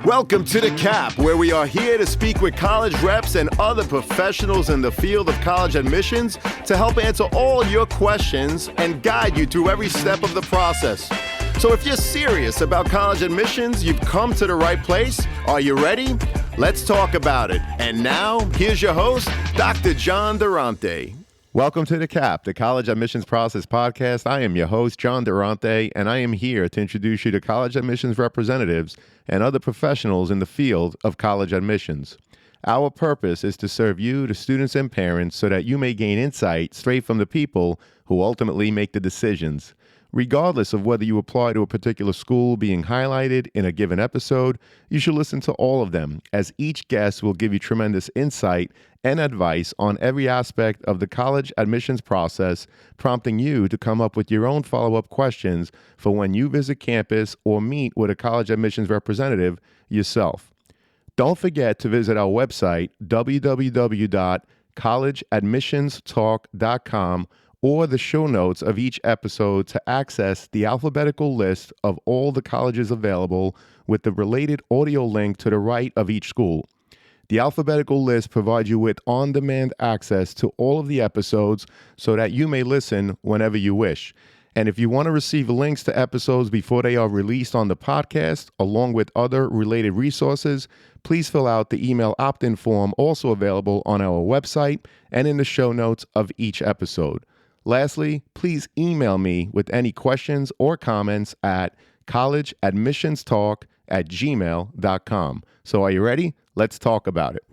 Welcome to The Cap, where we are here to speak with college reps and other professionals in the field of college admissions to help answer all your questions and guide you through every step of the process. So if you're serious about college admissions, you've come to the right place. Are you ready? Let's talk about it. And now, here's your host, Dr. John Durante. Welcome to The Cap, the College Admissions Process Podcast. I am your host, John Durante, and I am here to introduce you to college admissions representatives and other professionals in the field of college admissions. Our purpose is to serve you, the students and parents, so that you may gain insight straight from the people who ultimately make the decisions. Regardless of whether you apply to a particular school being highlighted in a given episode, you should listen to all of them, as each guest will give you tremendous insight and advice on every aspect of the college admissions process, prompting you to come up with your own follow-up questions for when you visit campus or meet with a college admissions representative yourself. Don't forget to visit our website, www.collegeadmissionstalk.com, or the show notes of each episode to access the alphabetical list of all the colleges available with the related audio link to the right of each school. The alphabetical list provides you with on-demand access to all of the episodes so that you may listen whenever you wish. And if you want to receive links to episodes before they are released on the podcast, along with other related resources, please fill out the email opt-in form also available on our website and in the show notes of each episode. Lastly, please email me with any questions or comments at collegeadmissionstalk@gmail.com. So are you ready? Let's talk about it.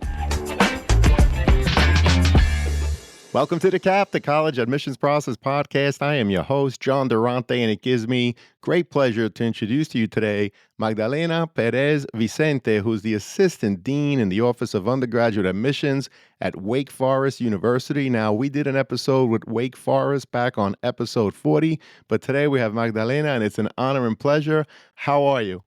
Welcome to The Cap, the College Admissions Process Podcast. I am your host, John Durante, and it gives me great pleasure to introduce to you today Magdalena Perez Vicente, who's the Assistant Dean in the Office of Undergraduate Admissions at Wake Forest University. Now, we did an episode with Wake Forest back on episode 40, but today we have Magdalena, and it's an honor and pleasure. How are you?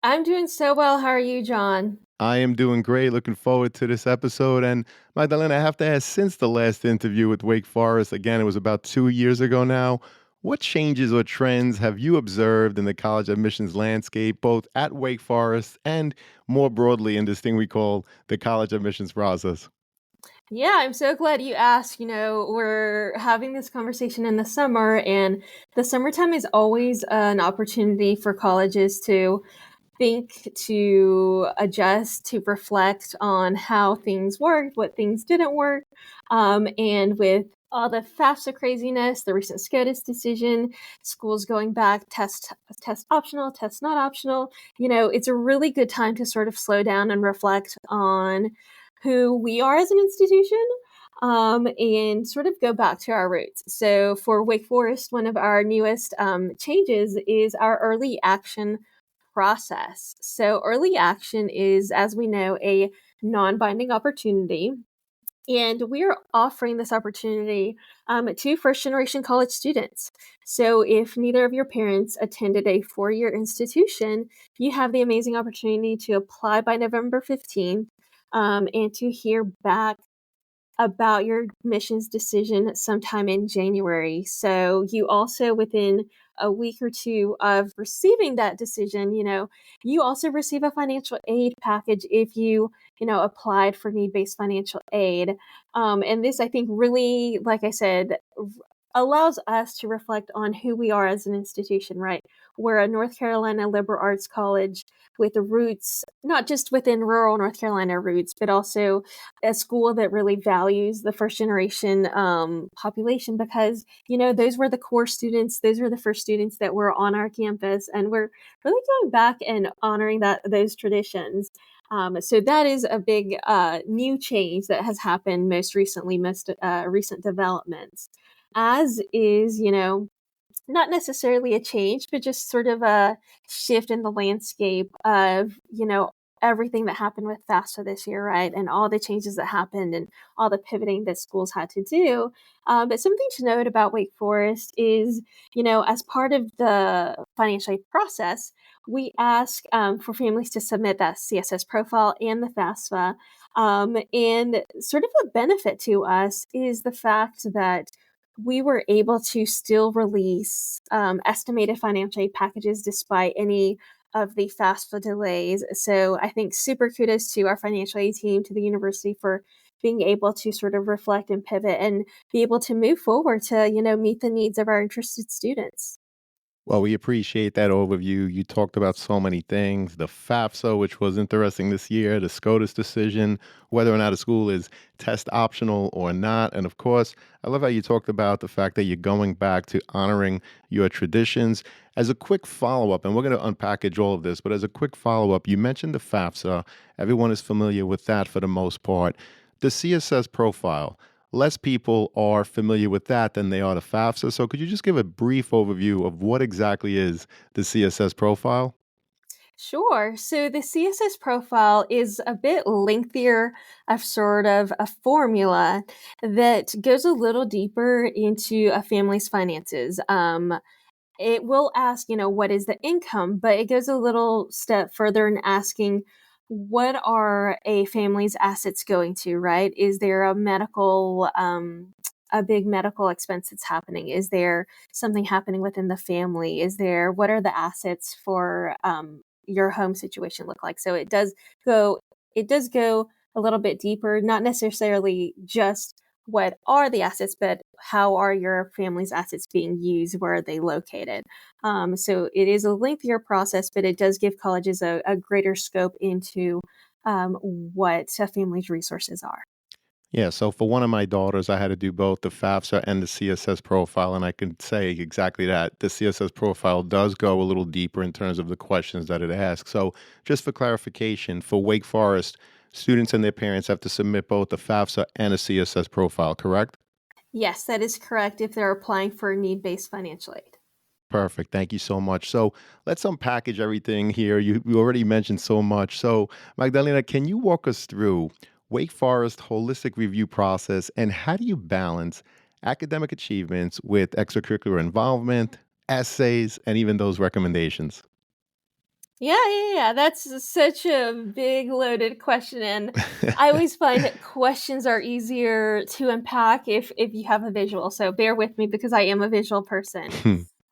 I'm doing so well. How are you, John? I am doing great. Looking forward to this episode. And Magdalena, I have to ask, since the last interview with Wake Forest, again, it was about 2 years ago now, what changes or trends have you observed in the college admissions landscape, both at Wake Forest and more broadly in this thing we call the college admissions process? Yeah, I'm so glad you asked. We're having this conversation in the summer, and the summertime is always an opportunity for colleges to think, to adjust, to reflect on how things worked, what things didn't work. And with all the FAFSA craziness, the recent SCOTUS decision, schools going back, test optional, test not optional, it's a really good time to sort of slow down and reflect on who we are as an institution. And sort of go back to our roots. So for Wake Forest, one of our newest changes is our early action process. So early action is, as we know, a non-binding opportunity. And we're offering this opportunity to first-generation college students. So if neither of your parents attended a four-year institution, you have the amazing opportunity to apply by November 15th and to hear back about your admissions decision sometime in January. So you also, within a week or two of receiving that decision, you also receive a financial aid package if you applied for need-based financial aid. And this, I think, really, like I said, allows us to reflect on who we are as an institution, right? We're a North Carolina liberal arts college with roots, not just within rural North Carolina roots, but also a school that really values the first generation population because, those were the core students. Those were the first students that were on our campus. And we're really going back and honoring those traditions. So that is a big new change that has happened most recently, most recent developments. As is, not necessarily a change, but just sort of a shift in the landscape of, everything that happened with FAFSA this year, right? And all the changes that happened and all the pivoting that schools had to do. But something to note about Wake Forest is, as part of the financial aid process, we ask for families to submit that CSS profile and the FAFSA. And sort of a benefit to us is the fact that we were able to still release estimated financial aid packages despite any of the FAFSA delays. So I think super kudos to our financial aid team, to the university for being able to sort of reflect and pivot and be able to move forward to, meet the needs of our interested students. Well, we appreciate that overview. You talked about so many things, the FAFSA, which was interesting this year, the SCOTUS decision, whether or not a school is test optional or not. And of course, I love how you talked about the fact that you're going back to honoring your traditions. As a quick follow up, and we're going to unpackage all of this, but as a quick follow up, you mentioned the FAFSA. Everyone is familiar with that for the most part. The CSS profile. Less people are familiar with that than they are the FAFSA. So could you just give a brief overview of what exactly is the CSS profile? Sure. So the CSS profile is a bit lengthier of sort of a formula that goes a little deeper into a family's finances. It will ask, what is the income, but it goes a little step further in asking what are a family's assets going to, right? Is there a big medical expense that's happening? Is there something happening within the family? What are the assets for your home situation look like? So it does go a little bit deeper, not necessarily just what are the assets, but how are your family's assets being used? Where are they located? So it is a lengthier process, but it does give colleges a greater scope into what a family's resources are. Yeah, so for one of my daughters, I had to do both the FAFSA and the CSS profile, and I can say exactly that. The CSS profile does go a little deeper in terms of the questions that it asks. So, just for clarification, for Wake Forest, students and their parents have to submit both the FAFSA and a CSS profile, correct? Yes, that is correct if they're applying for need-based financial aid. Perfect. Thank you so much. So let's unpackage everything here. You already mentioned so much. So, Magdalena, can you walk us through Wake Forest holistic review process and how do you balance academic achievements with extracurricular involvement, essays, and even those recommendations? Yeah. That's such a big, loaded question, and I always find that questions are easier to unpack if you have a visual. So bear with me because I am a visual person.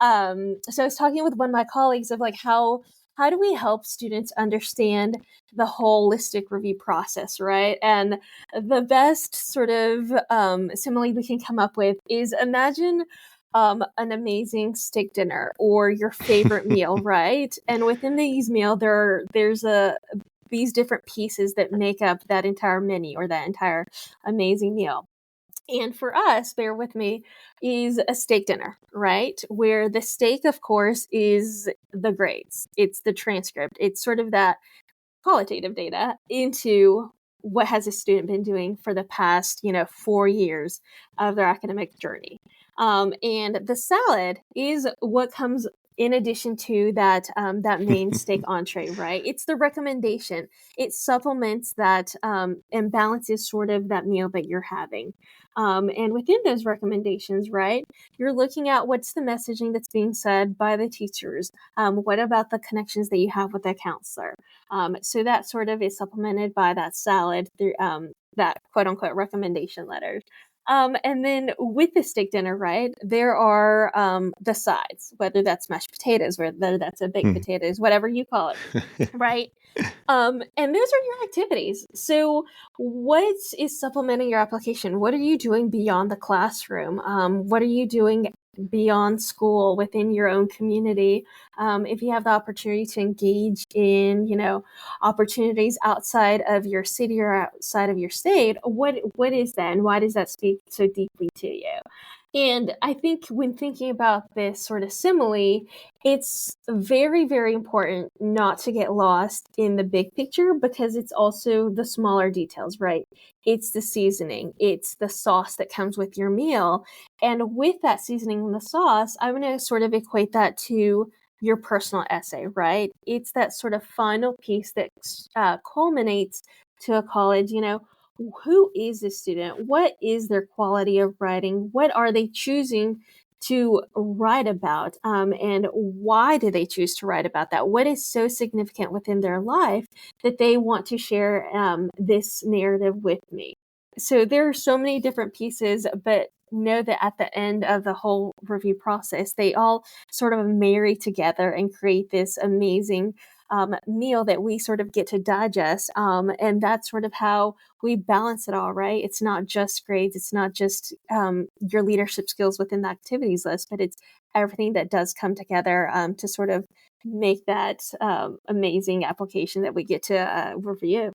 So I was talking with one of my colleagues of like how do we help students understand the holistic review process, right? And the best sort of simile we can come up with is imagine an amazing steak dinner or your favorite meal, right? And within these meal, there's a these different pieces that make up that entire menu or that entire amazing meal. And for us, bear with me, is a steak dinner, right? Where the steak, of course, is the grades. It's the transcript. It's sort of that qualitative data into what has a student been doing for the past 4 years of their academic journey. And the salad is what comes in addition to that main steak entree, right? It's the recommendation. It supplements that and balances sort of that meal that you're having. And within those recommendations, right, you're looking at what's the messaging that's being said by the teachers. What about the connections that you have with the counselor? So that sort of is supplemented by that salad through that quote unquote recommendation letters. And then with the steak dinner, right, there are the sides, whether that's mashed potatoes, whether that's a baked potatoes, whatever you call it, right? And those are your activities. So, what is supplementing your application? What are you doing beyond the classroom? What are you doing beyond school within your own community? If you have the opportunity to engage in, opportunities outside of your city or outside of your state, what is that, and why does that speak so deeply to you? And I think when thinking about this sort of simile, it's very, very important not to get lost in the big picture because it's also the smaller details, right? It's the seasoning, it's the sauce that comes with your meal. And with that seasoning and the sauce, I'm going to sort of equate that to your personal essay, right? It's that sort of final piece that culminates to a college, who is this student? What is their quality of writing? What are they choosing to write about? And why do they choose to write about that? What is so significant within their life that they want to share this narrative with me? So there are so many different pieces, but know that at the end of the whole review process, they all sort of marry together and create this amazing meal that we sort of get to digest. And that's sort of how we balance it all, right? It's not just grades, it's not just your leadership skills within the activities list, but it's everything that does come together to sort of make that amazing application that we get to review.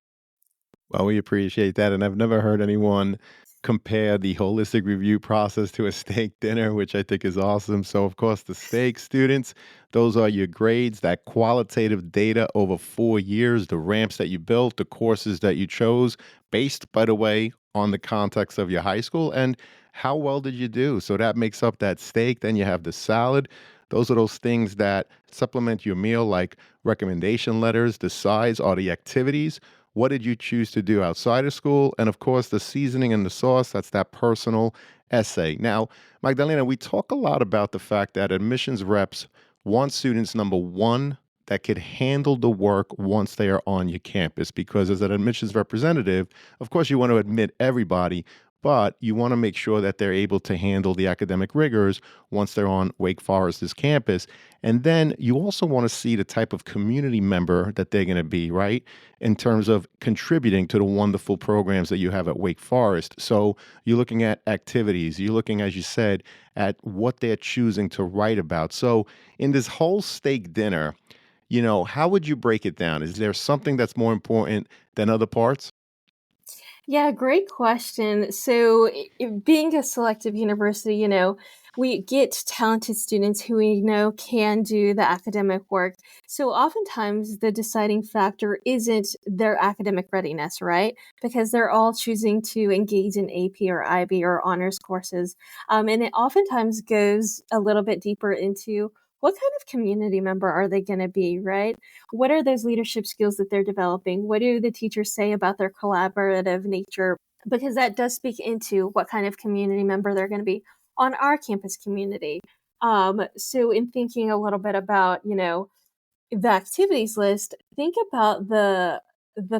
Well, we appreciate that, and I've never heard anyone compare the holistic review process to a steak dinner, which I think is awesome. So, of course, the steak students, those are your grades, that qualitative data over 4 years, the ramps that you built, the courses that you chose, based, by the way, on the context of your high school and how well did you do. So that makes up that steak. Then you have the salad. Those are those things that supplement your meal, like recommendation letters, the size, or the activities. What did you choose to do outside of school? And of course, the seasoning and the sauce, that's that personal essay. Now, Magdalena, we talk a lot about the fact that admissions reps want students, number one, that could handle the work once they are on your campus. Because as an admissions representative, of course, you want to admit everybody, but you want to make sure that they're able to handle the academic rigors once they're on Wake Forest's campus. And then you also want to see the type of community member that they're going to be, right? In terms of contributing to the wonderful programs that you have at Wake Forest. So you're looking at activities, you're looking, as you said, at what they're choosing to write about. So in this whole steak dinner, how would you break it down? Is there something that's more important than other parts? Yeah, great question. So, being a selective university, we get talented students who we know can do the academic work. So, oftentimes the deciding factor isn't their academic readiness, right? Because they're all choosing to engage in AP or IB or honors courses. And it oftentimes goes a little bit deeper into what kind of community member are they going to be, right? What are those leadership skills that they're developing? What do the teachers say about their collaborative nature? Because that does speak into what kind of community member they're going to be on our campus community. So, in thinking a little bit about, the activities list, think about the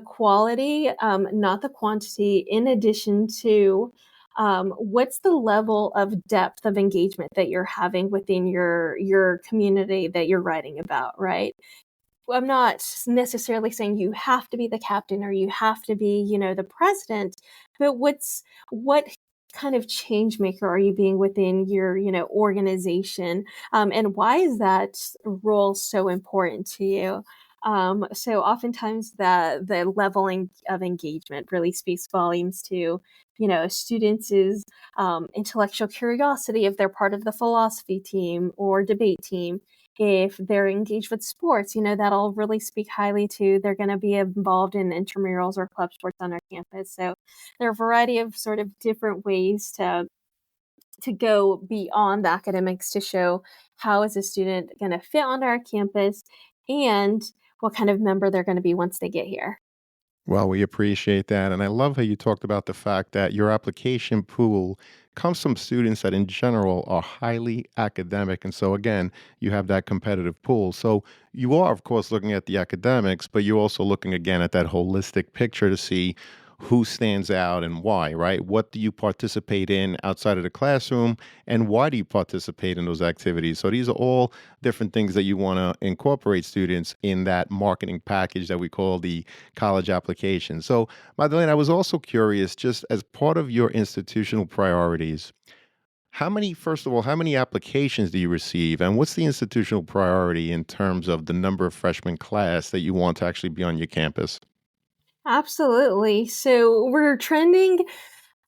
quality, not the quantity, in addition to what's the level of depth of engagement that you're having within your community that you're writing about, right? I'm not necessarily saying you have to be the captain or you have to be, the president, but what kind of change maker are you being within your, organization? And why is that role so important to you? So oftentimes the leveling of engagement really speaks volumes to, students' intellectual curiosity if they're part of the philosophy team or debate team, if they're engaged with sports, that'll really speak highly to they're going to be involved in intramurals or club sports on our campus. So there are a variety of sort of different ways to go beyond the academics to show how is a student going to fit on our campus and what kind of member they're going to be once they get here. Well, we appreciate that. And I love how you talked about the fact that your application pool comes from students that, in general, are highly academic. And so, again, you have that competitive pool. So, you are, of course, looking at the academics, but you're also looking again at that holistic picture to see who stands out and why, right? What do you participate in outside of the classroom and why do you participate in those activities? So, these are all different things that you want to incorporate students in that marketing package that we call the college application. So, Madeleine, I was also curious, just as part of your institutional priorities, first of all, how many applications do you receive? And what's the institutional priority in terms of the number of freshman class that you want to actually be on your campus? Absolutely. So we're trending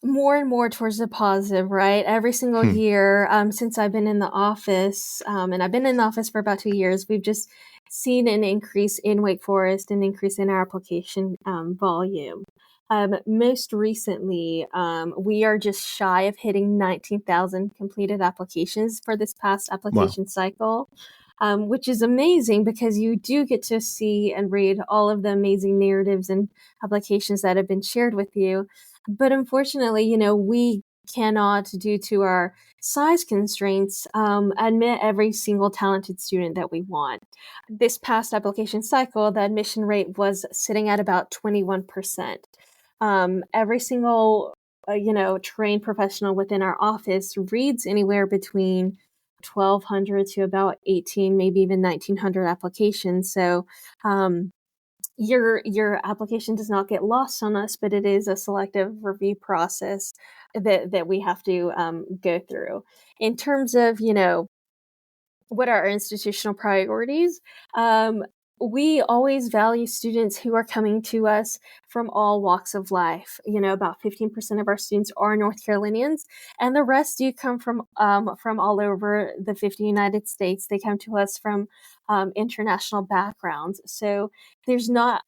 more and more towards the positive, right? Every single Hmm. year, since I've been in the office, and I've been in the office for about 2 years, we've just seen an increase in Wake Forest, an increase in our application volume. Most recently, we are just shy of hitting 19,000 completed applications for this past Wow. application cycle, which is amazing because you do get to see and read all of the amazing narratives and applications that have been shared with you. But unfortunately, we cannot, due to our size constraints, admit every single talented student that we want. This past application cycle, the admission rate was sitting at about 21%. Every single trained professional within our office reads anywhere between 1,200 to about 18, maybe even 1,900 applications. So your application does not get lost on us, but it is a selective review process that we have to go through. In terms of, what are our institutional priorities? Um, we always value students who are coming to us from all walks of life. About 15% of our students are North Carolinians, and the rest do come from all over the 50 United States. They come to us from international backgrounds. So there's not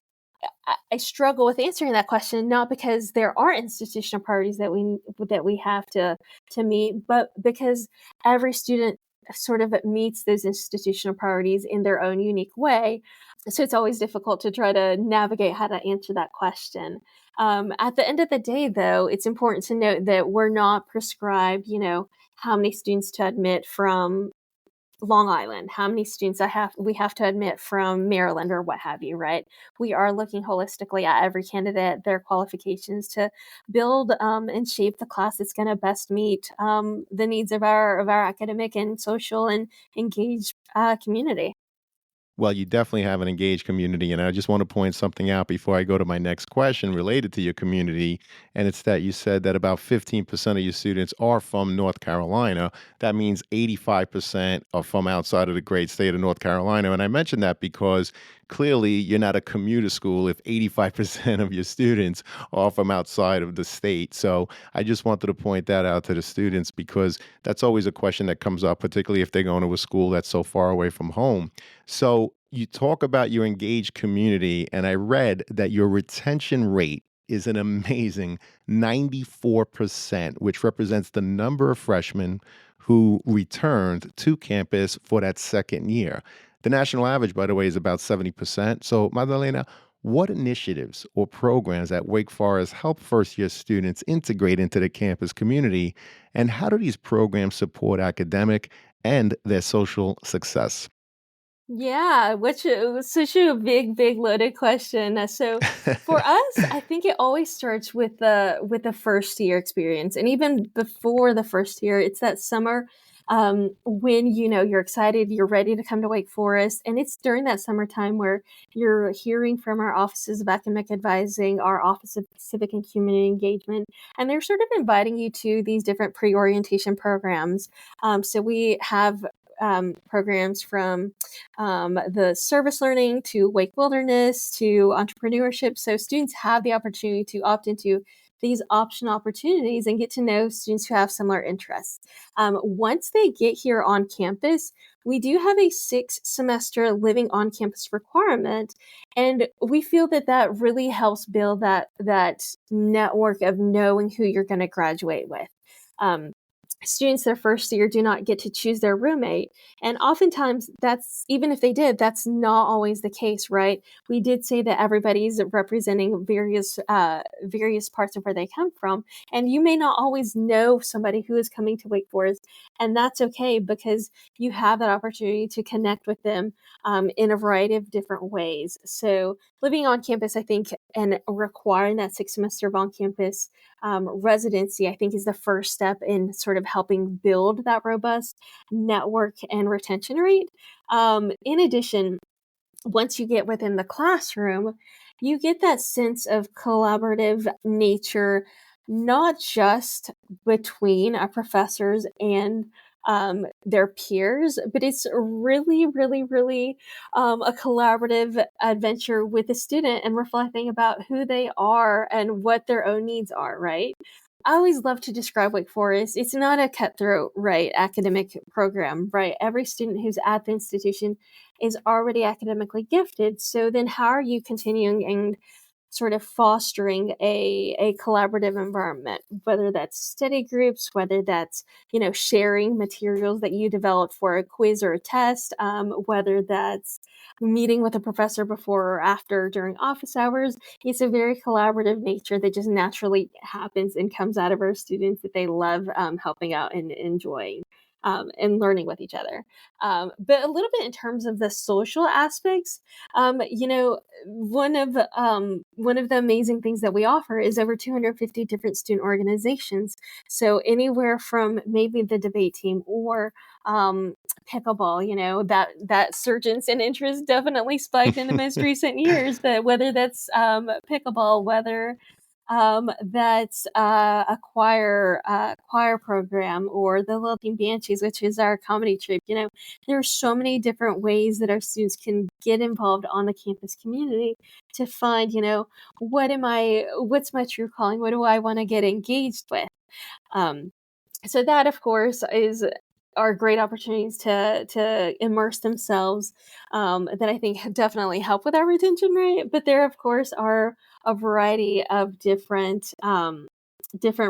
I struggle with answering that question, not because there are institutional priorities that we have to meet, but because every student sort of meets those institutional priorities in their own unique way. So it's always difficult to try to navigate how to answer that question. At the end of the day, though, it's important to note that we're not prescribed, how many students to admit from Long Island, how many students we have to admit from Maryland or what have you, right? We are looking holistically at every candidate, their qualifications to build and shape the class that's going to best meet the needs of our academic and social and engaged community. Well, you definitely have an engaged community. And I just want to point something out before I go to my next question related to your community. And it's that you said that about 15% of your students are from North Carolina. That means 85% are from outside of the great state of North Carolina. And I mentioned that because clearly you're not a commuter school if 85% of your students are from outside of the state. So I just wanted to point that out to the students because that's always a question that comes up, particularly if they're going to a school that's so far away from home. So you talk about your engaged community, and I read that your retention rate is an amazing 94%, which represents the number of freshmen who returned to campus for that second year. The national average, by the way, is about 70%. So, Magdalena, what initiatives or programs at Wake Forest help first year students integrate into the campus community? And how do these programs support academic and their social success? Yeah, which was such a big loaded question. So for us, I think it always starts with the first year experience, and even before the first year, it's that summer when you're excited, you're ready to come to Wake Forest, and it's during that summertime where you're hearing from our offices of academic advising, our office of civic and community engagement, and they're sort of inviting you to these different pre-orientation programs. So we have programs from the service learning to Wake Wilderness to entrepreneurship. So students have the opportunity to opt into these optional opportunities and get to know students who have similar interests. Once they get here on campus, we do have a 6 semester living on campus requirement, and we feel that really helps build that network of knowing who you're going to graduate with. Um, Students their first year do not get to choose their roommate, and oftentimes that's even if they did, that's not always the case, right? We did say that everybody's representing various parts of where they come from, and you may not always know somebody who is coming to Wake Forest, and that's okay because you have that opportunity to connect with them in a variety of different ways. So living on campus, I think, and requiring that 6 semester of on campus residency, I think, is the first step in sort of helping build that robust network and retention rate. In addition, once you get within the classroom, you get that sense of collaborative nature, not just between our professors and their peers, but it's really a collaborative adventure with the student and reflecting about who they are and what their own needs are, right? I always love to describe Wake Forest. It's not a cutthroat, right, academic program, right? Every student who's at the institution is already academically gifted. So then how are you continuing and sort of fostering a collaborative environment, whether that's study groups, whether that's, sharing materials that you developed for a quiz or a test, whether that's meeting with a professor before or after during office hours. It's a very collaborative nature that just naturally happens and comes out of our students that they love helping out and enjoying. and learning with each other. But a little bit in terms of the social aspects, one of the amazing things that we offer is over 250 different student organizations. So anywhere from maybe the debate team or pickleball, that surgence in interest definitely spiked in the most recent years. But whether that's pickleball, whether that's a choir program, or the Lilting Banshees, which is our comedy troupe. There are so many different ways that our students can get involved on the campus community to find, what's my true calling? What do I want to get engaged with? Um, so that, of course, are great opportunities to immerse themselves, that I think definitely help with our retention rate. But there, of course, are a variety of different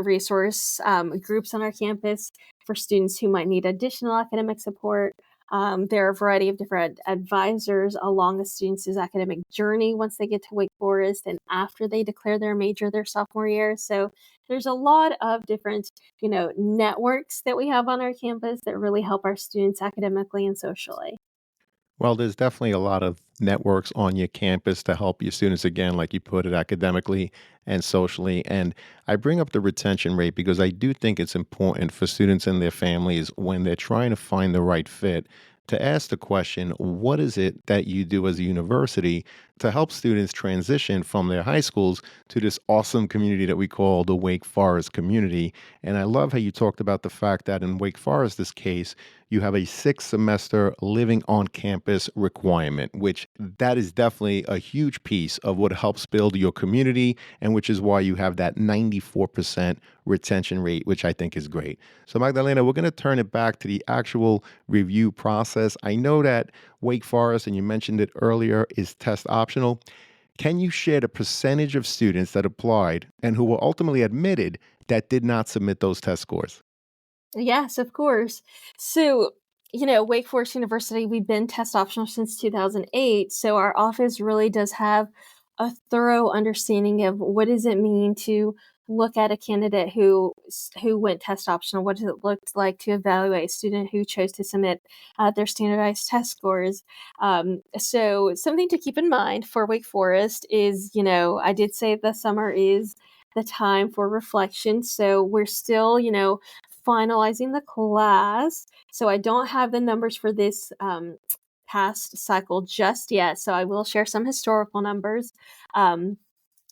resource groups on our campus for students who might need additional academic support. There are a variety of different advisors along a student's academic journey once they get to Wake Forest and after they declare their major their sophomore year. So there's a lot of different, networks that we have on our campus that really help our students academically and socially. Well, there's definitely a lot of networks on your campus to help your students, again, like you put it, academically and socially. And I bring up the retention rate because I do think it's important for students and their families when they're trying to find the right fit to ask the question, what is it that you do as a university to help students transition from their high schools to this awesome community that we call the Wake Forest community? And I love how you talked about the fact that in Wake Forest, this case, you have a 6 semester living on campus requirement, which that is definitely a huge piece of what helps build your community, and which is why you have that 94% retention rate, which I think is great. So, Magdalena, we're going to turn it back to the actual review process. I know that Wake Forest, and you mentioned it earlier, is test optional. Can you share the percentage of students that applied and who were ultimately admitted that did not submit those test scores? Yes, of course. So, Wake Forest University, we've been test optional since 2008. So our office really does have a thorough understanding of what does it mean to look at a candidate who went test optional. What does it look like to evaluate a student who chose to submit their standardized test scores? So something to keep in mind for Wake Forest is, I did say the summer is the time for reflection. So we're still, finalizing the class. So I don't have the numbers for this past cycle just yet. So I will share some historical numbers.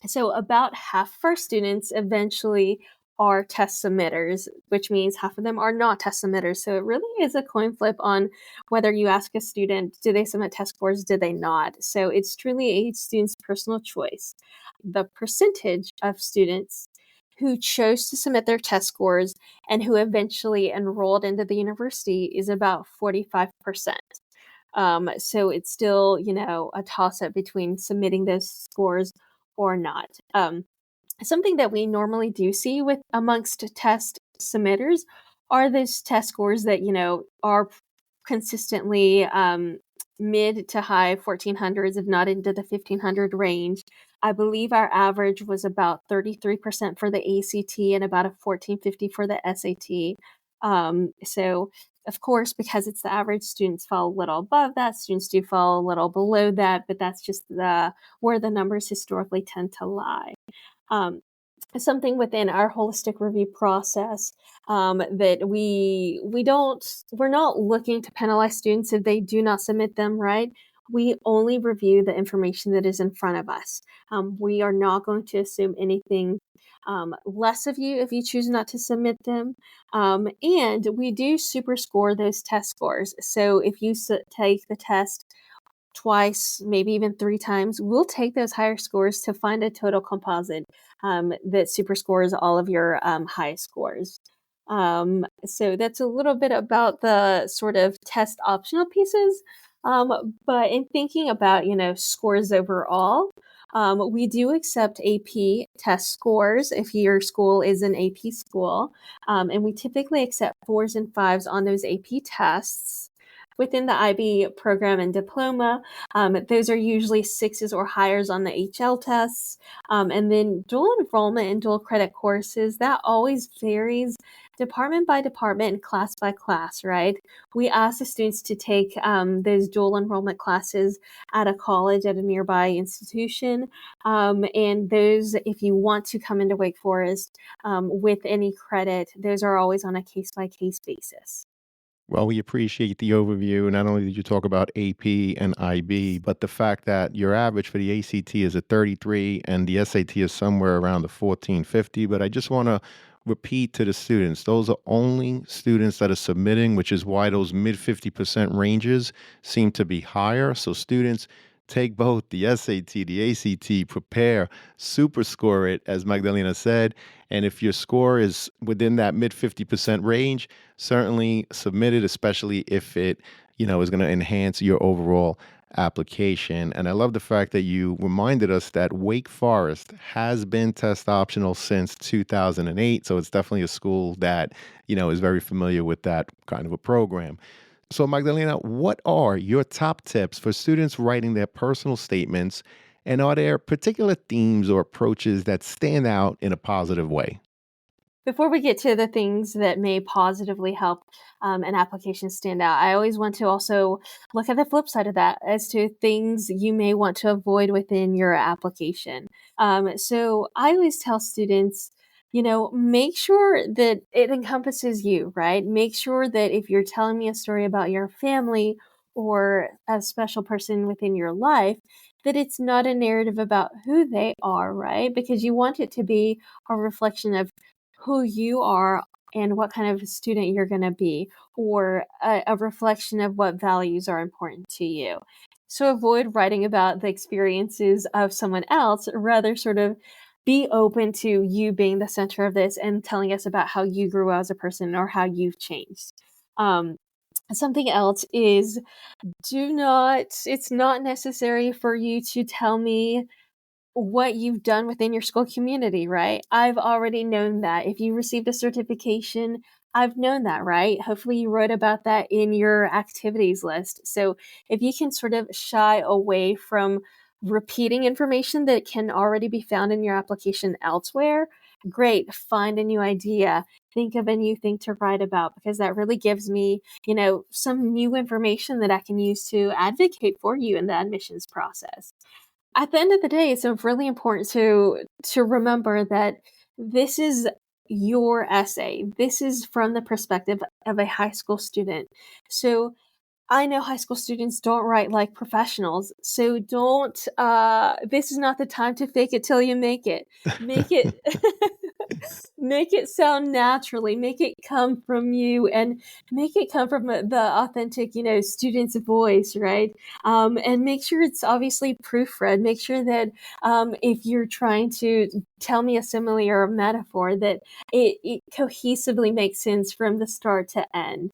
So about half of our students eventually are test submitters, which means half of them are not test submitters. So it really is a coin flip on whether you ask a student, did they submit test scores, did they not? So it's truly a student's personal choice. The percentage of students who chose to submit their test scores and who eventually enrolled into the university is about 45%. So it's still, a toss up between submitting those scores or not. Something that we normally do see with amongst test submitters are those test scores that, are consistently mid to high 1400s, if not into the 1500 range. I believe our average was about 33% for the ACT and about a 1450 for the SAT. So of course, because it's the average, students fall a little above that. Students do fall a little below that, but that's just where the numbers historically tend to lie. Um, Something within our holistic review process, that we're not looking to penalize students if they do not submit them, right? We only review the information that is in front of us. We are not going to assume anything less of you if you choose not to submit them. And we do super score those test scores. So if you take the test twice, maybe even 3 times, we'll take those higher scores to find a total composite that super scores all of your high scores. So that's a little bit about the sort of test optional pieces. But in thinking about, scores overall, we do accept AP test scores if your school is an AP school. And we typically accept 4s and 5s on those AP tests. within the IB program and diploma. Those are usually sixes or higher on the HL tests. And then dual enrollment and dual credit courses, that always varies department by department and class by class, right? We ask the students to take those dual enrollment classes at a college at a nearby institution. And those, if you want to come into Wake Forest with any credit, those are always on a case by case basis. Well, we appreciate the overview. Not only did you talk about AP and IB, but the fact that your average for the ACT is a 33 and the SAT is somewhere around the 1450. But I just want to repeat to the students, those are only students that are submitting, which is why those mid 50% ranges seem to be higher. So students take both the SAT, the ACT, prepare, super score it, as Magdalena said. And if your score is within that mid 50% range, certainly submit it, especially if it, is going to enhance your overall application. And I love the fact that you reminded us that Wake Forest has been test optional since 2008. So it's definitely a school that, is very familiar with that kind of a program. So, Magdalena, what are your top tips for students writing their personal statements? And are there particular themes or approaches that stand out in a positive way? Before we get to the things that may positively help an application stand out, I always want to also look at the flip side of that as to things you may want to avoid within your application. So I always tell students, make sure that it encompasses you, right? Make sure that if you're telling me a story about your family or a special person within your life, that it's not a narrative about who they are, right? Because you want it to be a reflection of who you are and what kind of student you're going to be, or a reflection of what values are important to you. So avoid writing about the experiences of someone else, rather, sort of be open to you being the center of this and telling us about how you grew as a person or how you've changed. Um, Something else is it's not necessary for you to tell me what you've done within your school community, right? I've already known that. If you received a certification, I've known that, right? Hopefully you wrote about that in your activities list. So if you can sort of shy away from repeating information that can already be found in your application elsewhere, great. Find a new idea. Think of a new thing to write about, because that really gives me, some new information that I can use to advocate for you in the admissions process. At the end of the day, it's really important to remember that this is your essay. This is from the perspective of a high school student. So I know high school students don't write like professionals. So don't this is not the time to fake it till you make it. Make it make it sound naturally, make it come from you, and make it come from the authentic, student's voice, right? And make sure it's obviously proofread. Make sure that if you're trying to tell me a simile or a metaphor, that it cohesively makes sense from the start to end.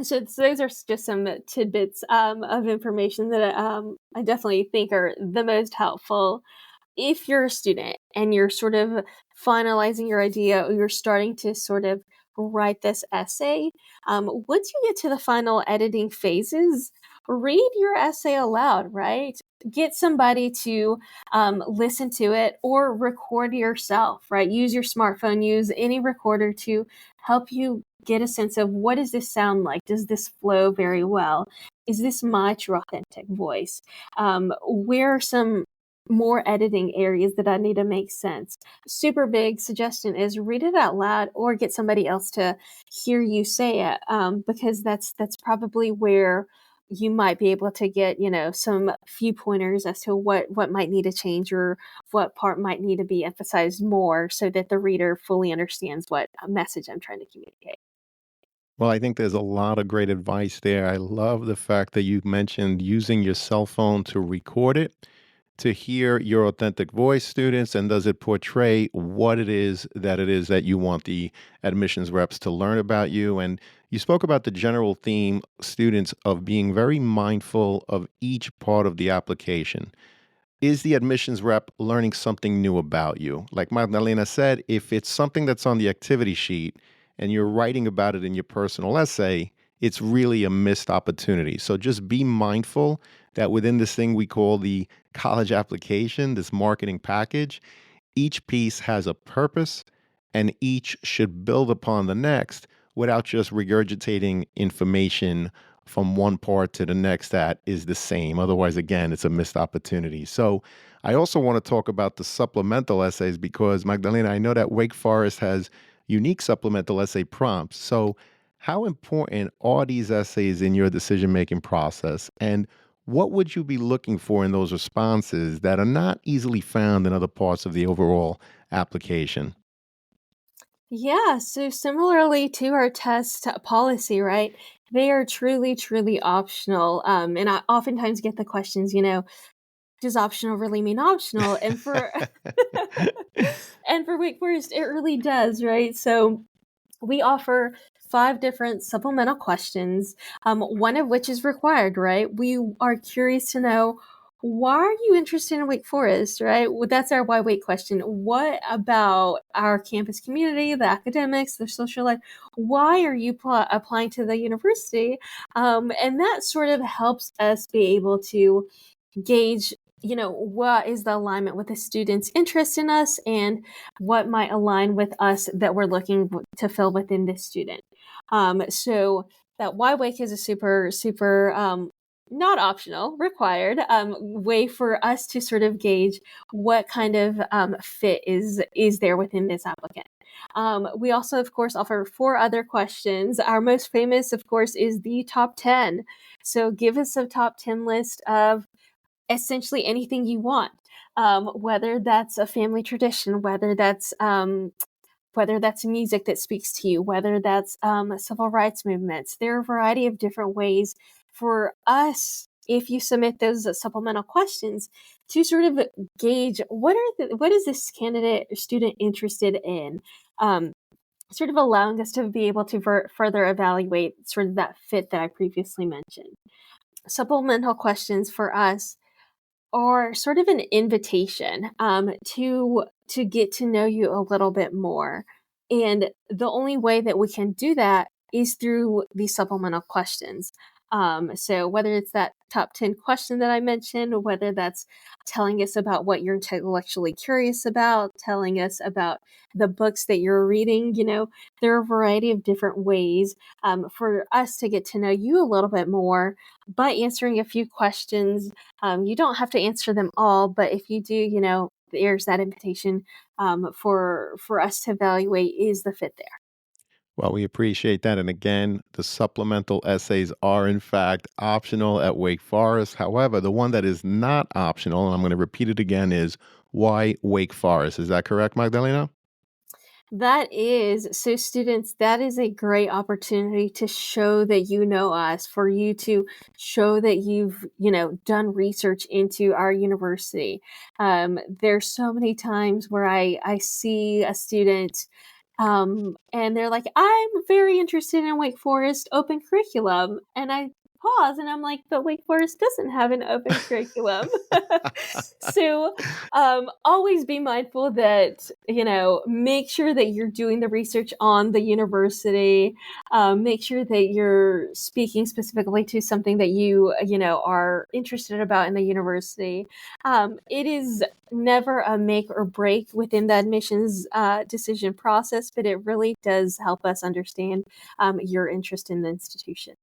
So those are just some tidbits of information that I definitely think are the most helpful. If you're a student and you're sort of finalizing your idea, or you're starting to sort of write this essay, once you get to the final editing phases, read your essay aloud, right? Get somebody to listen to it, or record yourself, right? Use your smartphone, use any recorder to help you get a sense of, what does this sound like? Does this flow very well? Is this my true authentic voice? Where are some more editing areas that I need to make sense? Super big suggestion is read it out loud, or get somebody else to hear you say it, because that's probably where you might be able to get, some few pointers as to what might need to change, or what part might need to be emphasized more, so that the reader fully understands what message I'm trying to communicate. Well, I think there's a lot of great advice there. I love the fact that you mentioned using your cell phone to record it, to hear your authentic voice, students, and does it portray what it is that you want the admissions reps to learn about you. And you spoke about the general theme, students, of being very mindful of each part of the application. Is the admissions rep learning something new about you? Like Magdalena said, if it's something that's on the activity sheet and you're writing about it in your personal essay, it's really a missed opportunity. So just be mindful that within this thing we call the college application, this marketing package, each piece has a purpose and each should build upon the next without just regurgitating information from one part to the next that is the same. Otherwise, again, it's a missed opportunity. So, I also want to talk about the supplemental essays because, Magdalena, I know that Wake Forest has unique supplemental essay prompts. So, how important are these essays in your decision making process? And what would you be looking for in those responses that are not easily found in other parts of the overall application? Yeah, so similarly to our test policy, right? They are truly, truly optional. And I oftentimes get the questions, does optional really mean optional? And for and for Wake Forest, it really does, right? So we offer 5 different supplemental questions, one of which is required, right? We are curious to know, why are you interested in Wake Forest, right? Well, that's our why wait question. What about our campus community, the academics, the social life? Why are you applying to the university? And that sort of helps us be able to gauge, what is the alignment with the student's interest in us and what might align with us that we're looking to fill within this student. So that why wake is a super, super not optional, required way for us to sort of gauge what kind of fit is there within this applicant. We also, of course, offer 4 other questions. Our most famous, of course, is the top 10. So give us a top 10 list of essentially anything you want, whether that's a family tradition, whether that's music that speaks to you, whether that's civil rights movements. There are a variety of different ways for us, if you submit those supplemental questions, to sort of gauge what is this candidate or student interested in. Um, Sort of allowing us to be able to further evaluate sort of that fit that I previously mentioned. Supplemental questions for us are sort of an invitation to get to know you a little bit more. And the only way that we can do that is through these supplemental questions. So whether it's that top 10 question that I mentioned, whether that's telling us about what you're intellectually curious about, telling us about the books that you're reading, there are a variety of different ways for us to get to know you a little bit more by answering a few questions. You don't have to answer them all, but if you do, there's that invitation for us to evaluate, is the fit there. Well, we appreciate that. And again, the supplemental essays are, in fact, optional at Wake Forest. However, the one that is not optional, and I'm going to repeat it again, is why Wake Forest. Is that correct, Magdalena? That is, so students, that is a great opportunity to show that you know us, for you to show that you've, done research into our university. There's so many times where I see a student and they're like, I'm very interested in Wake Forest open curriculum. And I pause and I'm like, but Wake Forest doesn't have an open curriculum. So always be mindful that, make sure that you're doing the research on the university. Make sure that you're speaking specifically to something that are interested about in the university. It is never a make or break within the admissions decision process, but it really does help us understand your interest in the institution.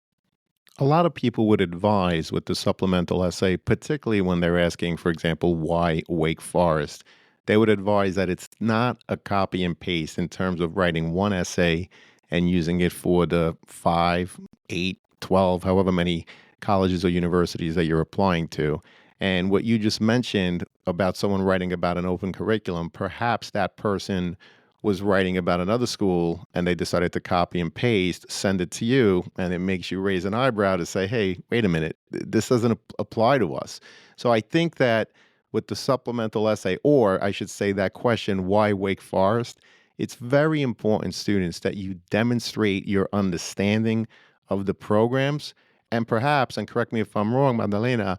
A lot of people would advise with the supplemental essay, particularly when they're asking, for example, why Wake Forest. They would advise that it's not a copy and paste in terms of writing one essay and using it for the 5, 8, 12, however many colleges or universities that you're applying to. And what you just mentioned about someone writing about an open curriculum, perhaps that person was writing about another school and they decided to copy and paste, send it to you, and it makes you raise an eyebrow to say, hey, wait a minute, this doesn't apply to us. So I think that with the supplemental essay, or I should say that question, why Wake Forest, it's very important, students, that you demonstrate your understanding of the programs. And perhaps, and correct me if I'm wrong, Magdalena,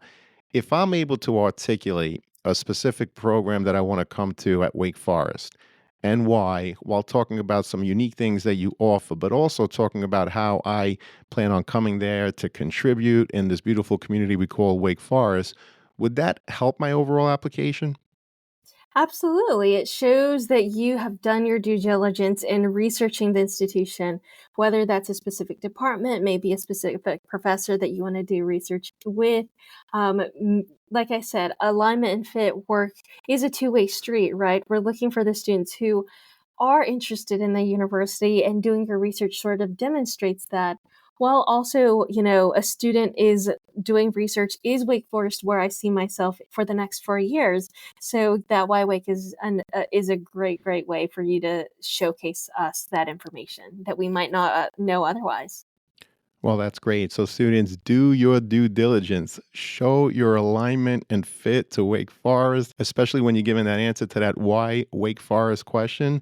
if I'm able to articulate a specific program that I want to come to at Wake Forest, and why while talking about some unique things that you offer, but also talking about how I plan on coming there to contribute in this beautiful community we call Wake Forest, would that help my overall application? Absolutely. It shows that you have done your due diligence in researching the institution, whether that's a specific department, maybe a specific professor that you want to do research with. Like I said, alignment and fit work is a two-way street, right? We're looking for the students who are interested in the university, and doing your research sort of demonstrates that. While also, a student is doing research, is Wake Forest where I see myself for the next 4 years? So that why Wake is a great, great way for you to showcase us that information that we might not know otherwise. Well, that's great. So, students, do your due diligence. Show your alignment and fit to Wake Forest, especially when you're giving that answer to that why Wake Forest question,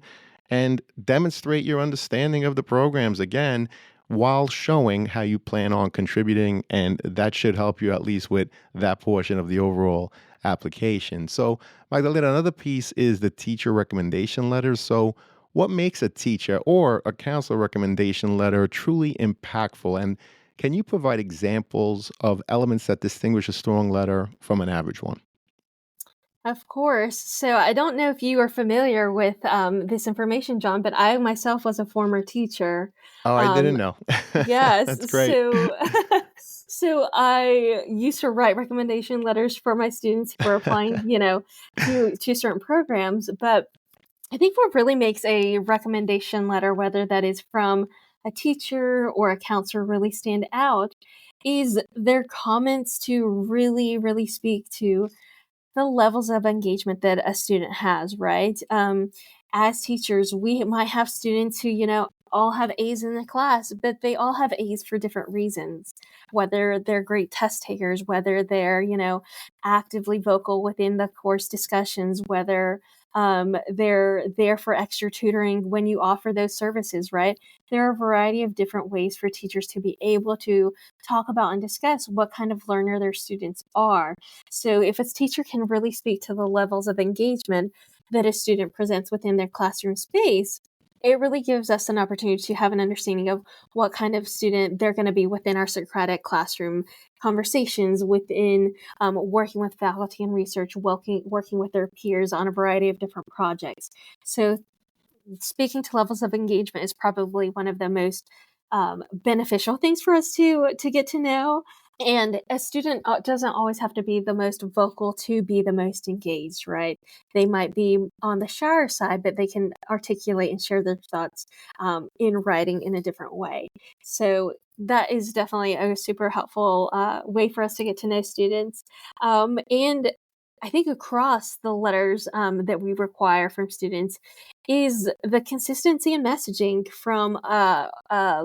and demonstrate your understanding of the programs again while showing how you plan on contributing. And that should help you at least with that portion of the overall application. So, Magdalena, another piece is the teacher recommendation letters. So, what makes a teacher or a counselor recommendation letter truly impactful? And can you provide examples of elements that distinguish a strong letter from an average one? Of course. So I don't know if you are familiar with this information, John, but I myself was a former teacher. Oh, I didn't Um, know. That's yes, great. so I used to write recommendation letters for my students for applying, to certain programs. But I think what really makes a recommendation letter, whether that is from a teacher or a counselor, really stand out, is their comments to really, really speak to the levels of engagement that a student has, right? As teachers, we might have students who, all have A's in the class, but they all have A's for different reasons. Whether they're great test takers, whether they're, actively vocal within the course discussions, whether they're there for extra tutoring when you offer those services, right? There are a variety of different ways for teachers to be able to talk about and discuss what kind of learner their students are. So if a teacher can really speak to the levels of engagement that a student presents within their classroom space, it really gives us an opportunity to have an understanding of what kind of student they're going to be within our Socratic classroom conversations, within working with faculty and research, working with their peers on a variety of different projects. So speaking to levels of engagement is probably one of the most beneficial things for us to get to know. And a student doesn't always have to be the most vocal to be the most engaged, right? They might be on the shyer side, but they can articulate and share their thoughts in writing in a different way. So that is definitely a super helpful way for us to get to know students. And I think across the letters that we require from students is the consistency in messaging from a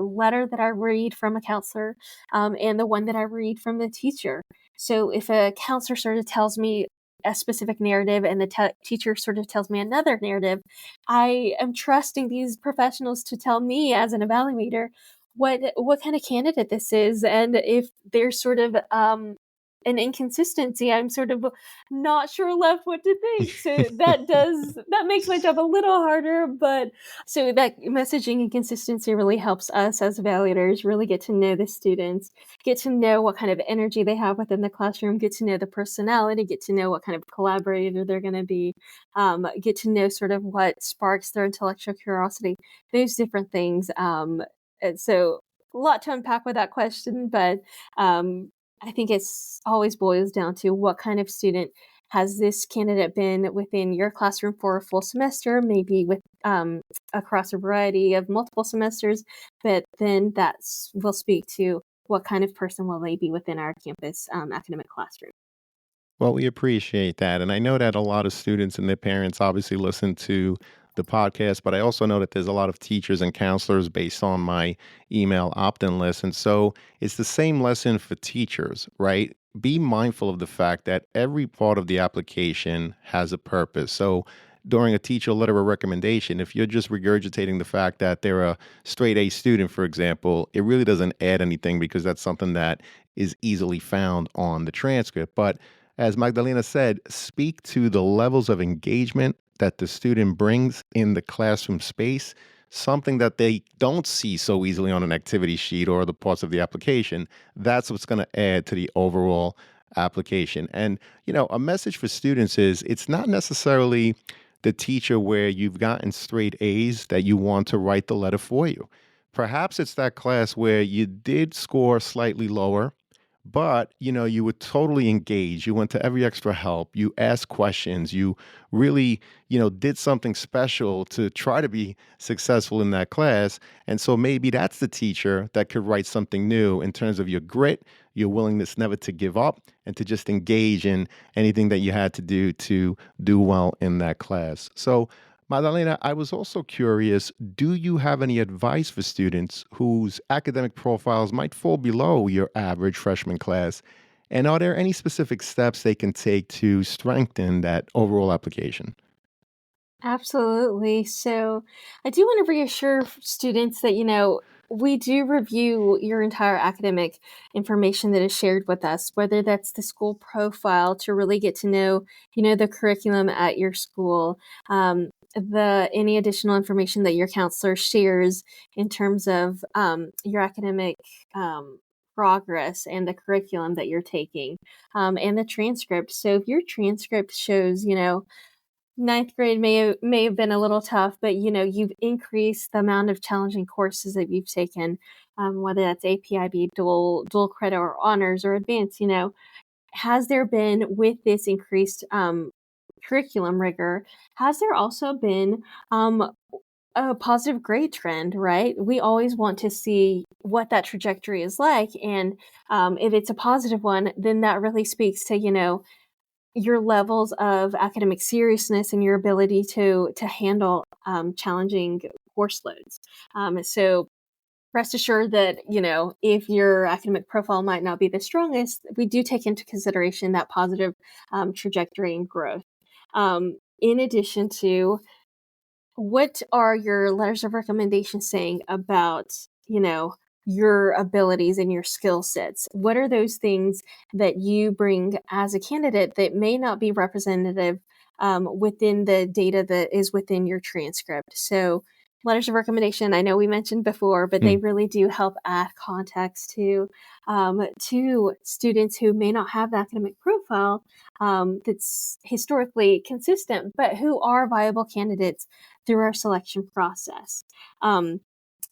letter that I read from a counselor and the one that I read from the teacher. So if a counselor sort of tells me a specific narrative and the teacher sort of tells me another narrative, I am trusting these professionals to tell me as an evaluator what kind of candidate this is, and if there's sort of an inconsistency, I'm sort of not sure left what to think. So that makes my job a little harder, but so that messaging and consistency really helps us as evaluators really get to know the students, get to know what kind of energy they have within the classroom, get to know the personality, get to know what kind of collaborator they're going to be, get to know sort of what sparks their intellectual curiosity, those different things. And so a lot to unpack with that question, but um, I think it's always boils down to what kind of student has this candidate been within your classroom for a full semester, maybe with across a variety of multiple semesters, but then that will speak to what kind of person will they be within our campus academic classroom. Well, we appreciate that. And I know that a lot of students and their parents obviously listen to the podcast, but I also know that there's a lot of teachers and counselors based on my email opt in list. And so it's the same lesson for teachers, right? Be mindful of the fact that every part of the application has a purpose. So during a teacher letter of recommendation, if you're just regurgitating the fact that they're a straight A student, for example, it really doesn't add anything because that's something that is easily found on the transcript. But as Magdalena said, speak to the levels of engagement that the student brings in the classroom space, something that they don't see so easily on an activity sheet or other parts of the application, that's what's going to add to the overall application. And, a message for students is it's not necessarily the teacher where you've gotten straight A's that you want to write the letter for you. Perhaps it's that class where you did score slightly lower, but you were totally engaged. You went to every extra help. You asked questions. You really, did something special to try to be successful in that class. And so maybe that's the teacher that could write something new in terms of your grit, your willingness never to give up, and to just engage in anything that you had to do well in that class. So Magdalena, I was also curious, do you have any advice for students whose academic profiles might fall below your average freshman class? And are there any specific steps they can take to strengthen that overall application? Absolutely. So I do want to reassure students that, we do review your entire academic information that is shared with us, whether that's the school profile to really get to know, the curriculum at your school, the any additional information that your counselor shares in terms of your academic um, progress and the curriculum that you're taking, and the transcript. So if your transcript shows, ninth grade may have been a little tough, but you've increased the amount of challenging courses that you've taken, whether that's APIB, dual credit, or honors or advanced. Has there been with this increased curriculum rigor? Has there also been a positive grade trend? Right, we always want to see what that trajectory is like, and if it's a positive one, then that really speaks to your levels of academic seriousness and your ability to handle challenging course loads. So rest assured that if your academic profile might not be the strongest, we do take into consideration that positive trajectory and growth. In addition to, what are your letters of recommendation saying about, your abilities and your skill sets? What are those things that you bring as a candidate that may not be representative within the data that is within your transcript? So, letters of recommendation, I know we mentioned before, but they Hmm. really do help add context to students who may not have the academic profile that's historically consistent, but who are viable candidates through our selection process. Um,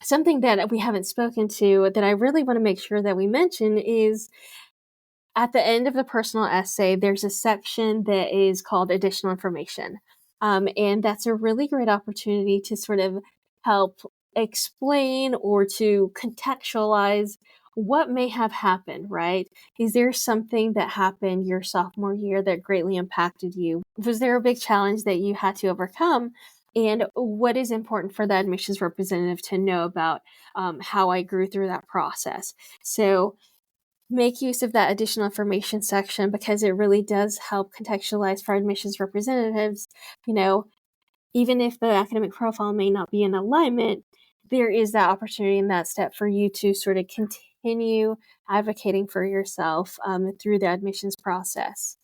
Something that we haven't spoken to that I really want to make sure that we mention is at the end of the personal essay, there's a section that is called additional information. And that's a really great opportunity to sort of help explain or to contextualize what may have happened, right? Is there something that happened your sophomore year that greatly impacted you? Was there a big challenge that you had to overcome? And what is important for the admissions representative to know about how I grew through that process? So, make use of that additional information section because it really does help contextualize for admissions representatives. You know, Even if the academic profile may not be in alignment, there is that opportunity in that step for you to sort of continue advocating for yourself through the admissions process.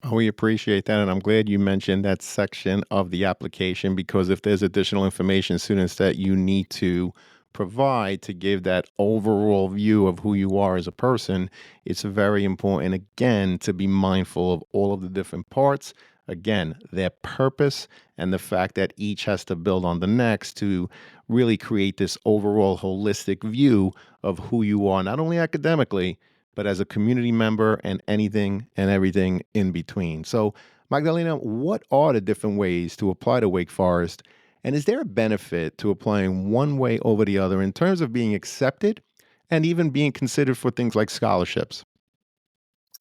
Oh, we appreciate that. And I'm glad you mentioned that section of the application because if there's additional information, students, that you need to provide to give that overall view of who you are as a person, it's very important, again, to be mindful of all of the different parts. Again, their purpose and the fact that each has to build on the next to really create this overall holistic view of who you are, not only academically but as a community member and anything and everything in between. So, Magdalena, what are the different ways to apply to Wake Forest? And is there a benefit to applying one way over the other in terms of being accepted and even being considered for things like scholarships?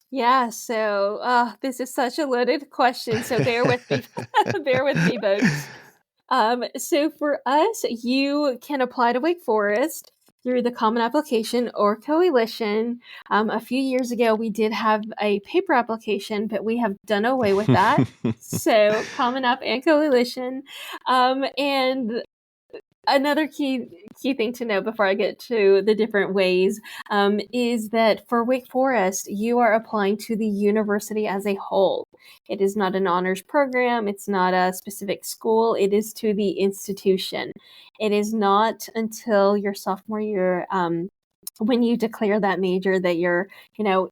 Yeah, so this is such a loaded question. So bear with me, bear with me, folks. So for us, you can apply to Wake Forest through the Common Application or Coalition. A few years ago, we did have a paper application, but we have done away with that. So Common App and Coalition. And another key thing to know before I get to the different ways is that for Wake Forest, you are applying to the university as a whole. It is not an honors program. It's not a specific school. It is to the institution. It is not until your sophomore year when you declare that major that you're,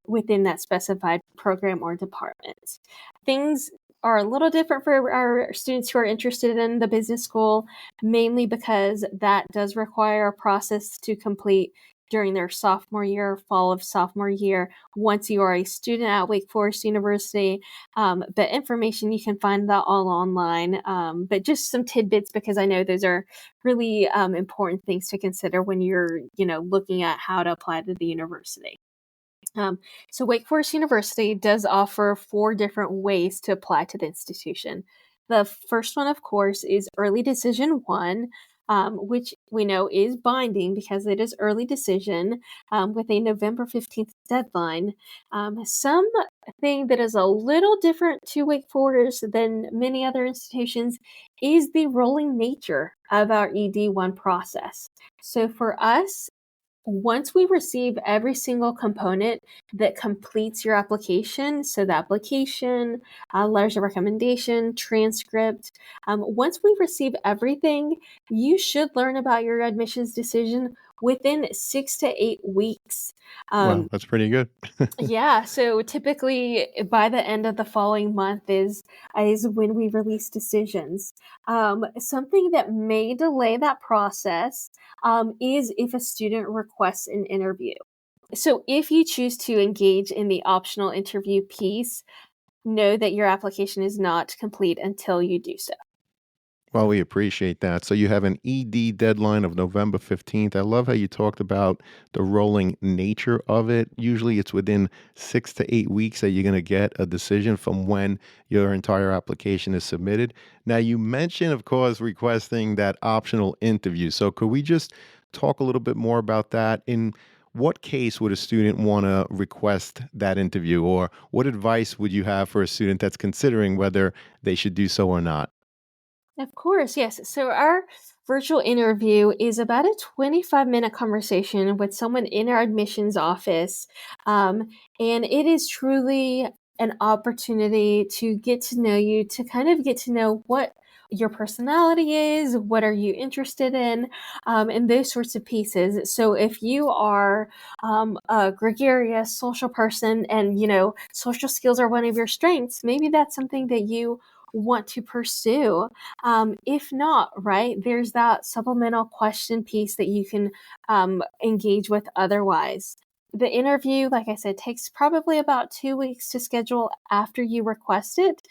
within that specified program or department. Things are a little different for our students who are interested in the business school, mainly because that does require a process to complete during their sophomore year, fall of sophomore year, once you are a student at Wake Forest University. But information, you can find that all online. But just some tidbits, because I know those are really important things to consider when you're, looking at how to apply to the university. So Wake Forest University does offer 4 different ways to apply to the institution. The first one, of course, is Early Decision 1, which we know is binding because it is early decision with a November 15th deadline. Something that is a little different to Wake Forest than many other institutions is the rolling nature of our ED1 process. So for us, once we receive every single component that completes your application, so the application, letters of recommendation, transcript, once we receive everything, you should learn about your admissions decision within 6 to 8 weeks. Wow, that's pretty good. Yeah, so typically by the end of the following month is when we release decisions. Something that may delay that process is if a student requests an interview. So if you choose to engage in the optional interview piece, know that your application is not complete until you do so. Well, we appreciate that. So you have an ED deadline of November 15th. I love how you talked about the rolling nature of it. Usually it's within 6 to 8 weeks that you're going to get a decision from when your entire application is submitted. Now, you mentioned, of course, requesting that optional interview. So could we just talk a little bit more about that? In what case would a student want to request that interview, or what advice would you have for a student that's considering whether they should do so or not? Of course, yes. So our virtual interview is about a 25-minute conversation with someone in our admissions office. Um, and it is truly an opportunity to get to know you, to kind of get to know what your personality is, what are you interested in, and those sorts of pieces. So if you are a gregarious social person and, social skills are one of your strengths, maybe that's something that you want to pursue. If not, right, there's that supplemental question piece that you can engage with otherwise. The interview, like I said, takes probably about 2 weeks to schedule after you request it.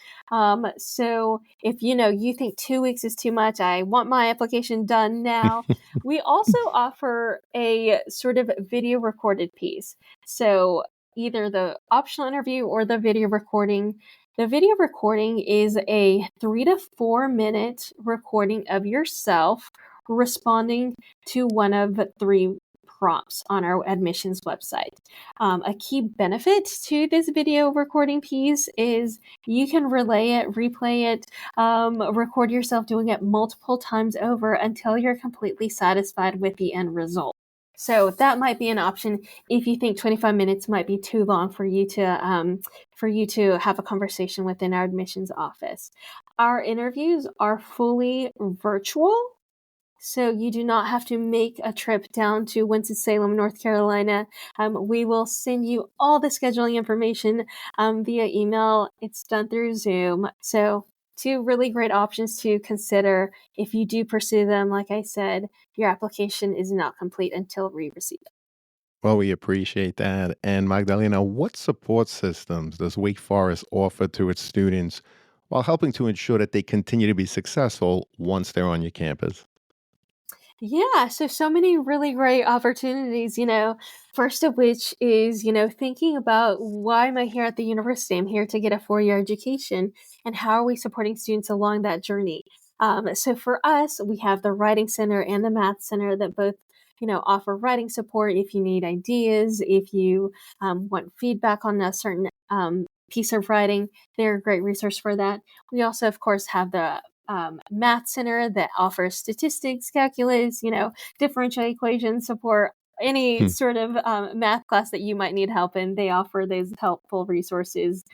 So if you think 2 weeks is too much, I want my application done now. We also offer a sort of video recorded piece. So either the optional interview or the video recording. The video recording is a 3 to 4 minute recording of yourself responding to one of 3 prompts on our admissions website. A key benefit to this video recording piece is you can relay it, replay it, record yourself doing it multiple times over until you're completely satisfied with the end result. So that might be an option if you think 25 minutes might be too long for you to have a conversation within our admissions office. Our interviews are fully virtual, so you do not have to make a trip down to Winston-Salem, North Carolina. We will send you all the scheduling information via email. It's done through Zoom. So 2 really great options to consider if you do pursue them. Like I said, your application is not complete until we receive it. Well, we appreciate that. And Magdalena, what support systems does Wake Forest offer to its students while helping to ensure that they continue to be successful once they're on your campus? Yeah, so many really great opportunities, first of which is, thinking about why am I here at the university? I'm here to get a 4-year education, and how are we supporting students along that journey? So for us, we have the Writing Center and the Math Center that both, offer writing support if you need ideas, if you want feedback on a certain piece of writing, they're a great resource for that. We also, of course, have the math center that offers statistics, calculus, differential equation support, any Hmm. sort of math class that you might need help in. They offer those helpful resources.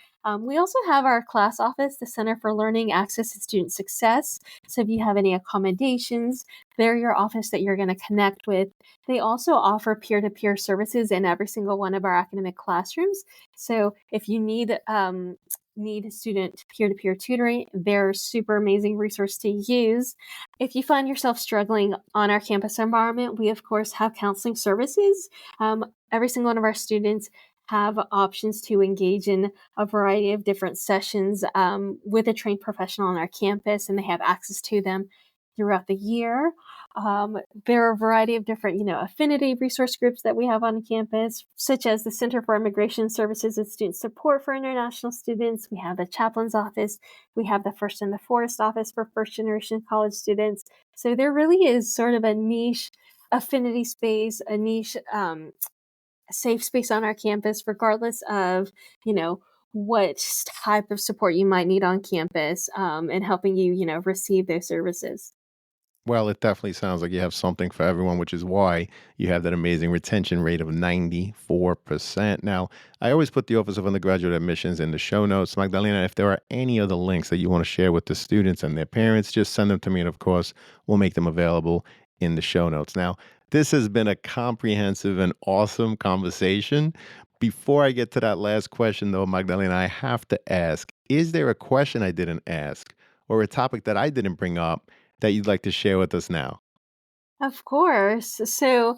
We also have our class office, the Center for Learning, Access, and Student Success. So if you have any accommodations, they're your office that you're going to connect with. They also offer peer-to-peer services in every single one of our academic classrooms. So if you need student peer-to-peer tutoring, they're a super amazing resource to use. If you find yourself struggling on our campus environment, we of course have counseling services. Every single one of our students have options to engage in a variety of different sessions with a trained professional on our campus, and they have access to them throughout the year. There are a variety of different, affinity resource groups that we have on campus, such as the Center for Immigration Services and Student Support for International Students. We have the Chaplain's Office. We have the First and the Forest Office for first-generation college students. So there really is sort of a niche affinity space, a niche safe space on our campus, regardless of, what type of support you might need on campus, and helping you, receive those services. Well, it definitely sounds like you have something for everyone, which is why you have that amazing retention rate of 94%. Now, I always put the Office of Undergraduate Admissions in the show notes. Magdalena, if there are any other links that you want to share with the students and their parents, just send them to me. And of course, we'll make them available in the show notes. Now, this has been a comprehensive and awesome conversation. Before I get to that last question, though, Magdalena, I have to ask, is there a question I didn't ask or a topic that I didn't bring up that you'd like to share with us now? Of course. So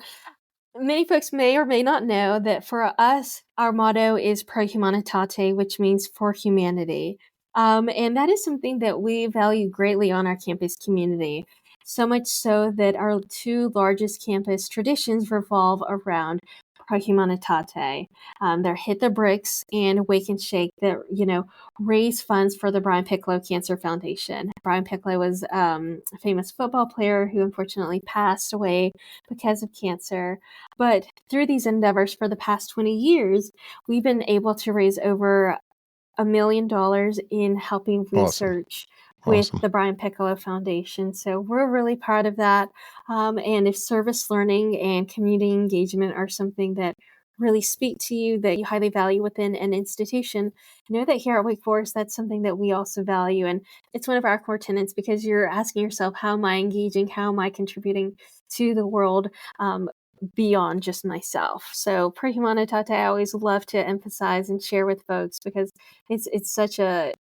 many folks may or may not know that for us, our motto is Pro Humanitate, which means for humanity. And that is something that we value greatly on our campus community. So much so that our two largest campus traditions revolve around Pro Humanitate. They're Hit the Bricks and Wake and Shake that, raise funds for the Brian Piccolo Cancer Foundation. Brian Piccolo was a famous football player who unfortunately passed away because of cancer. But through these endeavors for the past 20 years, we've been able to raise over $1 million in helping Awesome. research with Awesome. the Brian Piccolo Foundation. So we're really proud of that. And if service learning and community engagement are something that really speak to you, that you highly value within an institution, know that here at Wake Forest, that's something that we also value. And it's one of our core tenets because you're asking yourself, how am I engaging? How am I contributing to the world? Beyond just myself. So Pro Humanitate, I always love to emphasize and share with folks because it's such a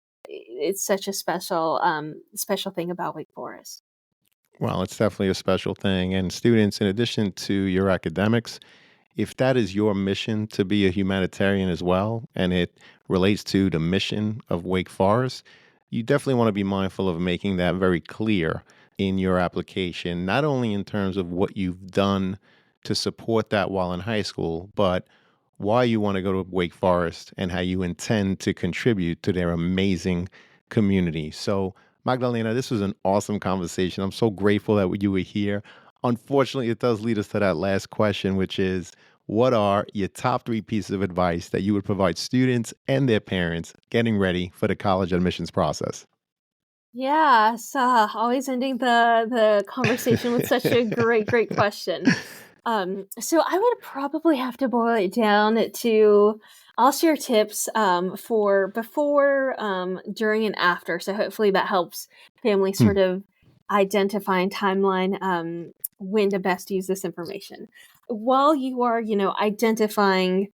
special thing about Wake Forest. Well, it's definitely a special thing. And students, in addition to your academics, if that is your mission to be a humanitarian as well, and it relates to the mission of Wake Forest, you definitely want to be mindful of making that very clear in your application, not only in terms of what you've done to support that while in high school, but why you want to go to Wake Forest and how you intend to contribute to their amazing community. So, Magdalena, this was an awesome conversation. I'm so grateful that you were here. Unfortunately, it does lead us to that last question, which is what are your top three pieces of advice that you would provide students and their parents getting ready for the college admissions process? Yes, always ending the conversation with such a great question. So I would probably have to boil it down to I'll share tips for before, during, and after. So hopefully that helps families Hmm. sort of identify and timeline when to best use this information. While you are, identifying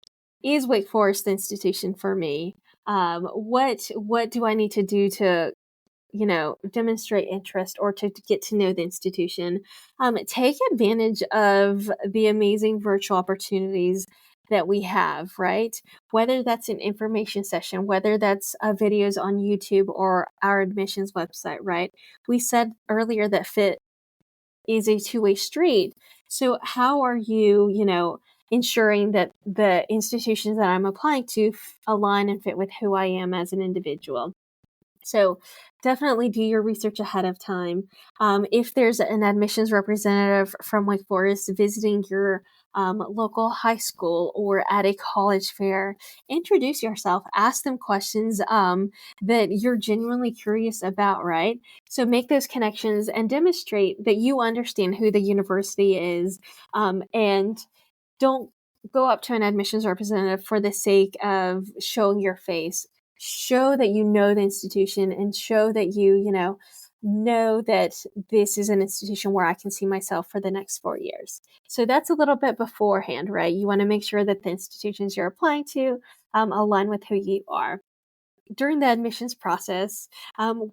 is Wake Forest the institution for me? What do I need to do to demonstrate interest or to get to know the institution? Take advantage of the amazing virtual opportunities that we have, right? Whether that's an information session, whether that's videos on YouTube or our admissions website, right? We said earlier that fit is a two-way street. So how are you, ensuring that the institutions that I'm applying to align and fit with who I am as an individual? So definitely do your research ahead of time. If there's an admissions representative from Wake Forest visiting your local high school or at a college fair. Introduce yourself, ask them questions that you're genuinely curious about, right? So make those connections and demonstrate that you understand who the university is, and don't go up to an admissions representative for the sake of showing your face. Show that you know the institution and show that know that this is an institution where I can see myself for the next 4 years. So that's a little bit beforehand, right? You want to make sure that the institutions you're applying to align with who you are. During the admissions process,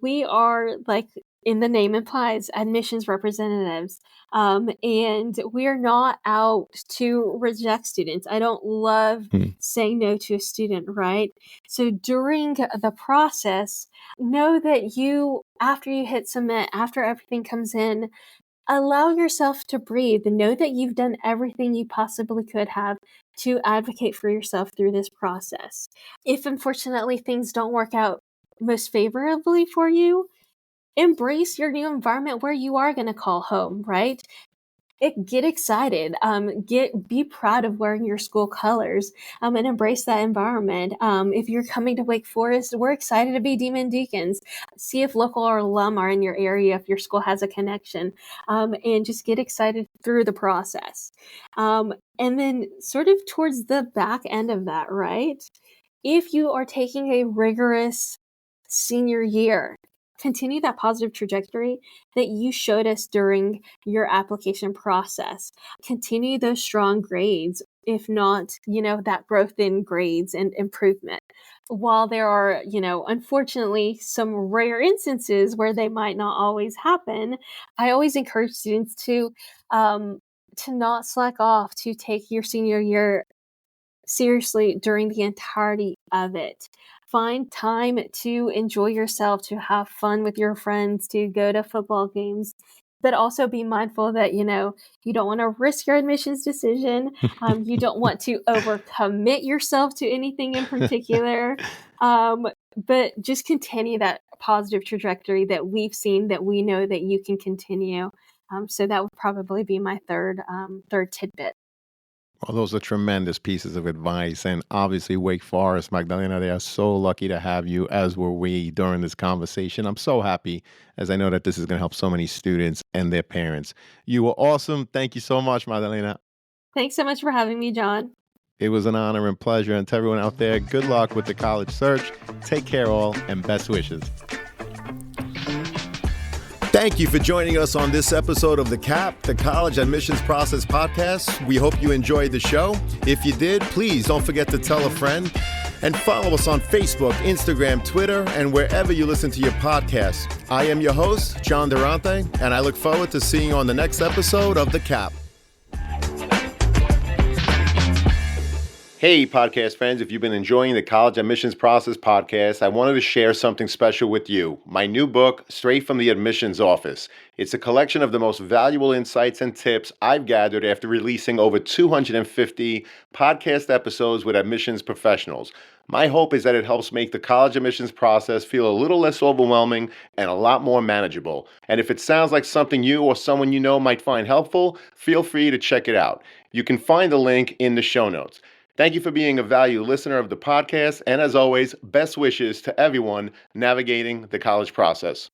we are, like in the name implies, admissions representatives. And we're not out to reject students. I don't love Hmm. saying no to a student, right? So during the process, know that after you hit submit, after everything comes in, allow yourself to breathe and know that you've done everything you possibly could have to advocate for yourself through this process. If unfortunately things don't work out most favorably for you, embrace your new environment where you are going to call home, right? Get excited. Be proud of wearing your school colors, and embrace that environment. If you're coming to Wake Forest, we're excited to be Demon Deacons. See if local or alum are in your area, if your school has a connection, and just get excited through the process. And then sort of towards the back end of that, right? If you are taking a rigorous senior year, continue that positive trajectory that you showed us during your application process. Continue those strong grades, if not, that growth in grades and improvement. While there are, unfortunately, some rare instances where they might not always happen, I always encourage students to not slack off, to take your senior year seriously during the entirety of it. Find time to enjoy yourself, to have fun with your friends, to go to football games, but also be mindful that, you don't want to risk your admissions decision. You don't want to overcommit yourself to anything in particular. But just continue that positive trajectory that we've seen, that we know that you can continue. So that would probably be my third tidbit. Well, those are tremendous pieces of advice. And obviously, Wake Forest, Magdalena, they are so lucky to have you, as were we during this conversation. I'm so happy, as I know that this is going to help so many students and their parents. You were awesome. Thank you so much, Magdalena. Thanks so much for having me, John. It was an honor and pleasure. And to everyone out there, good luck with the college search. Take care, all, and best wishes. Thank you for joining us on this episode of The CAP, the College Admissions Process Podcast. We hope you enjoyed the show. If you did, please don't forget to tell a friend and follow us on Facebook, Instagram, Twitter, and wherever you listen to your podcasts. I am your host, John Durante, and I look forward to seeing you on the next episode of The CAP. Hey, podcast friends, if you've been enjoying the College Admissions Process Podcast, I wanted to share something special with you. My new book, Straight from the Admissions Office. It's a collection of the most valuable insights and tips I've gathered after releasing over 250 podcast episodes with admissions professionals. My hope is that it helps make the college admissions process feel a little less overwhelming and a lot more manageable. And if it sounds like something you or someone you know might find helpful, feel free to check it out. You can find the link in the show notes. Thank you for being a valued listener of the podcast, and as always, best wishes to everyone navigating the college process.